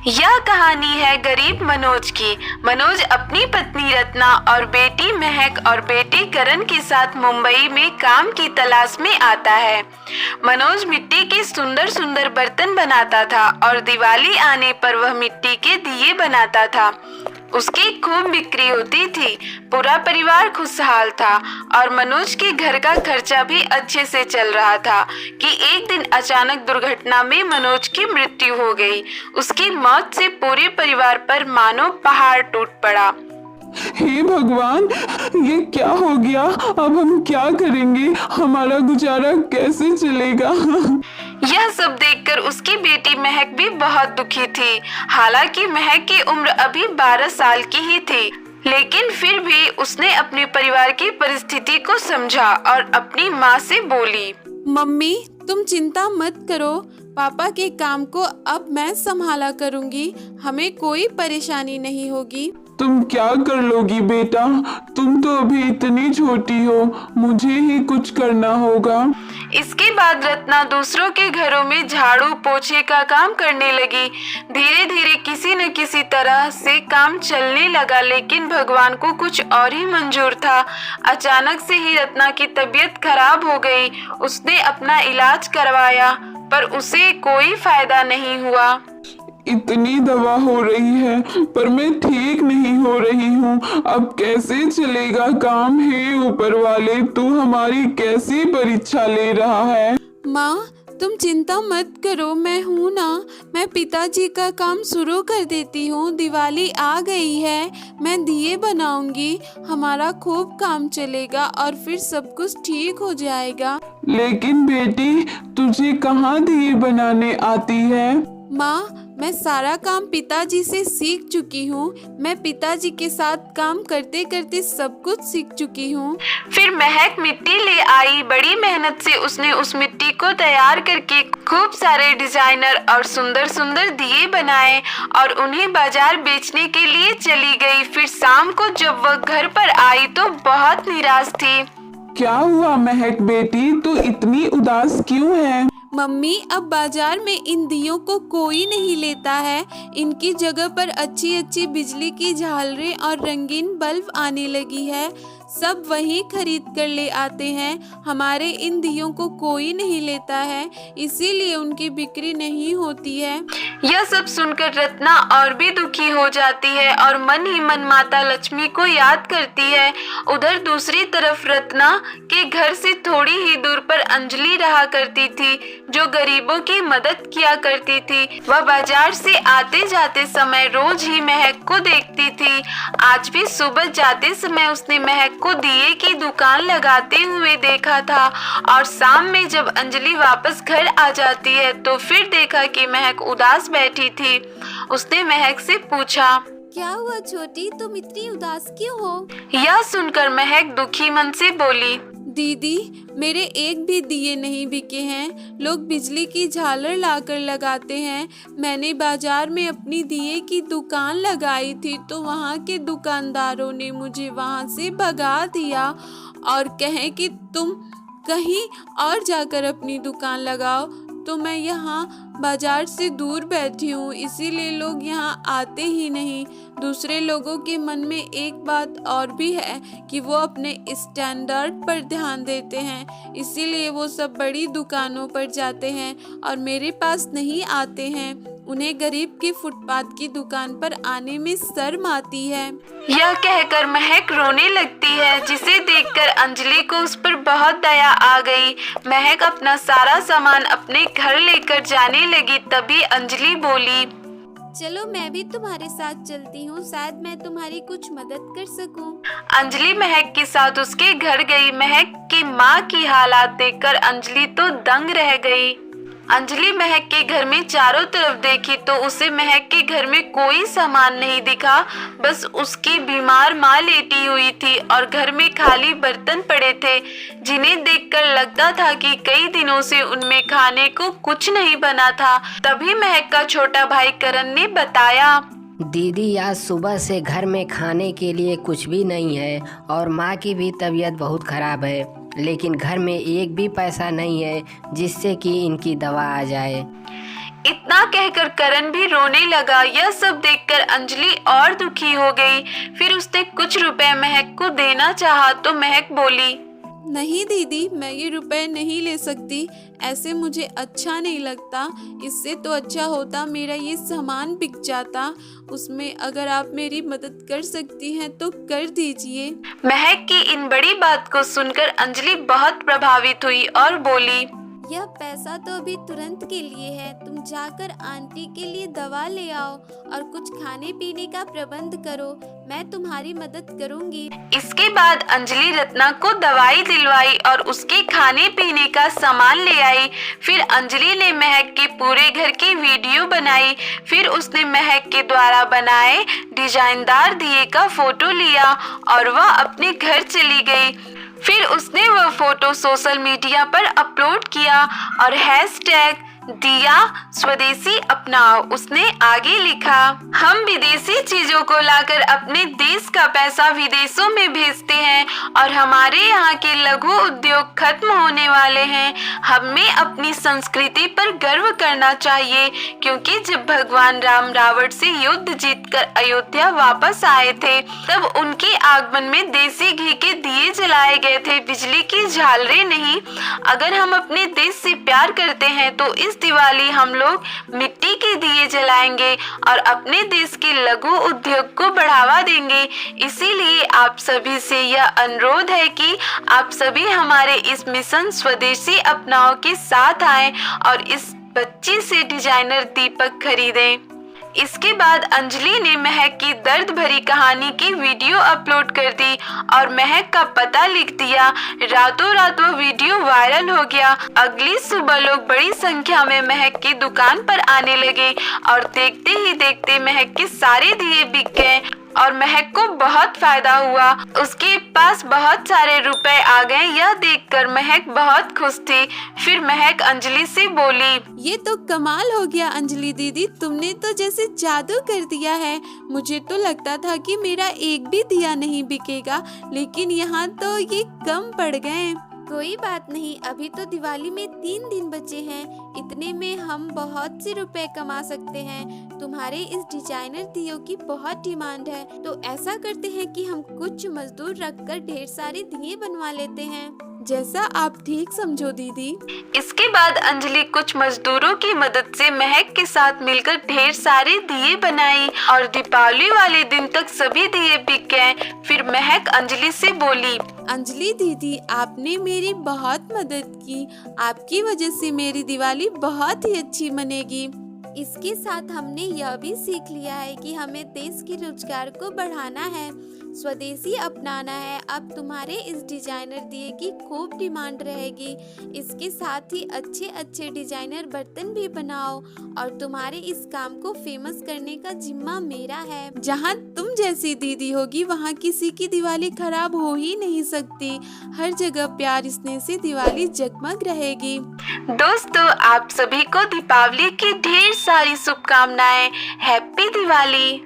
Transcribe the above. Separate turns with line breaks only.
यह कहानी है गरीब मनोज की। मनोज अपनी पत्नी रत्ना और बेटी महक और बेटे करण के साथ मुंबई में काम की तलाश में आता है। मनोज मिट्टी के सुंदर सुंदर बर्तन बनाता था और दिवाली आने पर वह मिट्टी के दिए बनाता था। उसकी खूब बिक्री होती थी, पूरा परिवार खुशहाल था और मनोज के घर का खर्चा भी अच्छे से चल रहा था कि एक दिन अचानक दुर्घटना में मनोज की मृत्यु हो गई। उसकी मौत से पूरे परिवार पर मानो पहाड़ टूट पड़ा।
हे भगवान, ये क्या हो गया? अब हम क्या करेंगे? हमारा गुजारा कैसे चलेगा?
यह सब देखकर उसकी बेटी महक भी बहुत दुखी थी। हालांकि महक की उम्र अभी 12 साल की ही थी, लेकिन फिर भी उसने अपने परिवार की परिस्थिति को समझा और अपनी माँ से बोली,
मम्मी तुम चिंता मत करो, पापा के काम को अब मैं संभाला करूँगी, हमें कोई परेशानी नहीं होगी।
तुम क्या कर लोगी बेटा? तुम तो अभी इतनी छोटी हो, मुझे ही कुछ करना होगा।
इसके बाद रत्ना दूसरों के घरों में झाड़ू पोछे का काम करने लगी। धीरे धीरे किसी न किसी तरह से काम चलने लगा, लेकिन भगवान को कुछ और ही मंजूर था। अचानक से ही रत्ना की तबीयत खराब हो गई। उसने अपना इलाज करवाया पर उसे कोई फायदा नहीं हुआ।
इतनी दवा हो रही है पर मैं ठीक नहीं हो रही हूँ। अब कैसे चलेगा काम? हे ऊपर वाले, तू हमारी कैसी परीक्षा ले रहा है?
माँ तुम चिंता मत करो, मैं हूँ ना, मैं पिताजी का काम शुरू कर देती हूँ। दिवाली आ गई है, मैं दिए बनाऊंगी, हमारा खूब काम चलेगा और फिर सब कुछ ठीक हो जाएगा।
लेकिन बेटी, तुझे कहाँ दिए बनाने आती है?
माँ मैं सारा काम पिताजी से सीख चुकी हूँ। मैं पिताजी के साथ काम करते करते सब कुछ सीख चुकी हूँ।
फिर महक मिट्टी ले आई। बड़ी मेहनत से उसने उस मिट्टी को तैयार करके खूब सारे डिजाइनर और सुंदर सुंदर दिए बनाए और उन्हें बाजार बेचने के लिए चली गई। फिर शाम को जब वह घर पर आई तो बहुत निराश थी।
क्या हुआ महक बेटी, तू इतनी उदास क्यों है?
मम्मी अब बाजार में इन दियों को कोई नहीं लेता है। इनकी जगह पर अच्छी अच्छी बिजली की झालरें और रंगीन बल्ब आने लगी है। सब वही खरीद कर ले आते हैं। हमारे इन दियों को कोई नहीं लेता है, इसीलिए उनकी बिक्री नहीं होती है।
यह सब सुनकर रत्ना और भी दुखी हो जाती है और मन ही मन माता लक्ष्मी को याद करती है। उधर दूसरी तरफ रत्ना के घर से थोड़ी ही दूर पर अंजलि रहा करती थी, जो गरीबों की मदद किया करती थी। वह बाजार से आते जाते समय रोज ही महक को देखती थी। आज भी सुबह जाते समय उसने महक को दिए की दुकान लगाते हुए देखा था और शाम में जब अंजलि वापस घर आ जाती है तो फिर देखा कि महक उदास बैठी थी। उसने महक से पूछा,
क्या हुआ छोटी, तुम इतनी उदास क्यों हो?
यह सुनकर महक दुखी मन से बोली,
दीदी मेरे एक भी दिए नहीं बिके हैं। लोग बिजली की झालर लाकर लगाते हैं। मैंने बाजार में अपनी दिए की दुकान लगाई थी तो वहाँ के दुकानदारों ने मुझे वहाँ से भगा दिया और कहे कि तुम कहीं और जाकर अपनी दुकान लगाओ। तो मैं यहाँ बाजार से दूर बैठी हूँ, इसीलिए लोग यहाँ आते ही नहीं। दूसरे लोगों के मन में एक बात और भी है कि वो अपने स्टैंडर्ड पर ध्यान देते हैं, इसीलिए वो सब बड़ी दुकानों पर जाते हैं और मेरे पास नहीं आते हैं। उन्हें गरीब की फुटपाथ की दुकान पर आने में शर्म आती है।
यह कहकर महक रोने लगती है, जिसे देखकर अंजलि को उस पर बहुत दया आ गई। महक अपना सारा सामान अपने घर लेकर जाने लगी। तभी अंजलि बोली,
चलो मैं भी तुम्हारे साथ चलती हूँ, शायद मैं तुम्हारी कुछ मदद कर सकूँ।
अंजलि महक के साथ उसके घर गई। महक की माँ की हालात देखकर अंजलि तो दंग रह गई। अंजलि महक के घर में चारों तरफ देखी तो उसे महक के घर में कोई सामान नहीं दिखा। बस उसकी बीमार माँ लेटी हुई थी और घर में खाली बर्तन पड़े थे, जिन्हें देखकर लगता था कि कई दिनों से उनमें खाने को कुछ नहीं बना था। तभी महक का छोटा भाई करण ने बताया,
दीदी आज सुबह से घर में खाने के लिए कुछ भी नहीं है और माँ की भी तबीयत बहुत खराब है, लेकिन घर में एक भी पैसा नहीं है जिससे कि इनकी दवा आ जाए।
इतना कहकर करण भी रोने लगा। यह सब देखकर अंजलि और दुखी हो गई। फिर उसने कुछ रुपए महक को देना चाहा तो महक बोली,
नहीं दीदी, मैं ये रुपए नहीं ले सकती, ऐसे मुझे अच्छा नहीं लगता। इससे तो अच्छा होता मेरा ये सामान बिक जाता। उसमें अगर आप मेरी मदद कर सकती हैं तो कर दीजिए।
महक की इन बड़ी बात को सुनकर अंजलि बहुत प्रभावित हुई और बोली,
यह पैसा तो अभी तुरंत के लिए है, तुम जाकर आंटी के लिए दवा ले आओ और कुछ खाने पीने का प्रबंध करो, मैं तुम्हारी मदद करूंगी।
इसके बाद अंजलि रत्ना को दवाई दिलवाई और उसके खाने पीने का सामान ले आई। फिर अंजलि ने महक के पूरे घर की वीडियो बनाई। फिर उसने महक के द्वारा बनाए डिजाइनदार दिए का फोटो लिया और वह अपने घर चली गई। फिर उसने वह फोटो सोशल मीडिया पर अपलोड किया और हैशटैग दिया स्वदेशी अपनाओ उसने आगे लिखा। हम विदेशी चीजों को लाकर अपने देश का पैसा विदेशों में भेजते हैं और हमारे यहाँ के लघु उद्योग खत्म होने वाले हैं। हमें अपनी संस्कृति पर गर्व करना चाहिए, क्योंकि जब भगवान राम रावण से युद्ध जीतकर अयोध्या वापस आए थे तब उनके आगमन में देसी घी के दिए जलाए गए थे, बिजली की झालरें नहीं। अगर हम अपने देश से प्यार करते हैं तो इस दिवाली हम लोग मिट्टी के दिए जलाएंगे और अपने देश के लघु उद्योग को बढ़ावा देंगे। इसीलिए आप सभी से यह अनुरोध है कि आप सभी हमारे इस मिशन स्वदेशी अपनाओ के साथ आएं और इस बच्ची से डिजाइनर दीपक खरीदें। इसके बाद अंजलि ने महक की दर्द भरी कहानी की वीडियो अपलोड कर दी और महक का पता लिख दिया। रातों रात वो वीडियो वायरल हो गया। अगली सुबह लोग बड़ी संख्या में महक की दुकान पर आने लगे और देखते ही देखते महक के सारे दिए बिक गए और महक को बहुत फायदा हुआ। उसके पास बहुत सारे रुपए आ गए। यह देखकर महक बहुत खुश थी। फिर महक अंजलि से बोली,
ये तो कमाल हो गया अंजलि दीदी, तुमने तो जैसे जादू कर दिया है। मुझे तो लगता था कि मेरा एक भी दिया नहीं बिकेगा, लेकिन यहाँ तो ये कम पड़ गए। कोई बात नहीं, अभी तो दिवाली में 3 दिन बचे हैं, इतने में हम बहुत से रुपए कमा सकते हैं। तुम्हारे इस डिजाइनर दियों की बहुत डिमांड है, तो ऐसा करते हैं कि हम कुछ मजदूर रखकर ढेर सारे दिए बनवा लेते हैं। जैसा आप ठीक समझो दीदी।
इसके बाद अंजलि कुछ मजदूरों की मदद से महक के साथ मिलकर ढेर सारे दिए बनाई और दीपावली वाले दिन तक सभी दिए बिक गए। फिर महक अंजलि से बोली,
अंजलि दीदी, आपने मेरी बहुत मदद की, आपकी वजह से मेरी दिवाली बहुत ही अच्छी मनेगी। इसके साथ हमने यह भी सीख लिया है कि हमें देश के रोजगार को बढ़ाना है, स्वदेशी अपनाना है। अब तुम्हारे इस डिजाइनर दिए की खूब डिमांड रहेगी। इसके साथ ही अच्छे अच्छे डिजाइनर बर्तन भी बनाओ और तुम्हारे इस काम को फेमस करने का जिम्मा मेरा है। जहाँ तुम जैसी दीदी होगी वहाँ किसी की दिवाली खराब हो ही नहीं सकती। हर जगह प्यार स्नेह से दिवाली जगमग रहेगी।
दोस्तों, आप सभी को दीपावली की ढेर सारी शुभकामनाएं। हैप्पी दिवाली।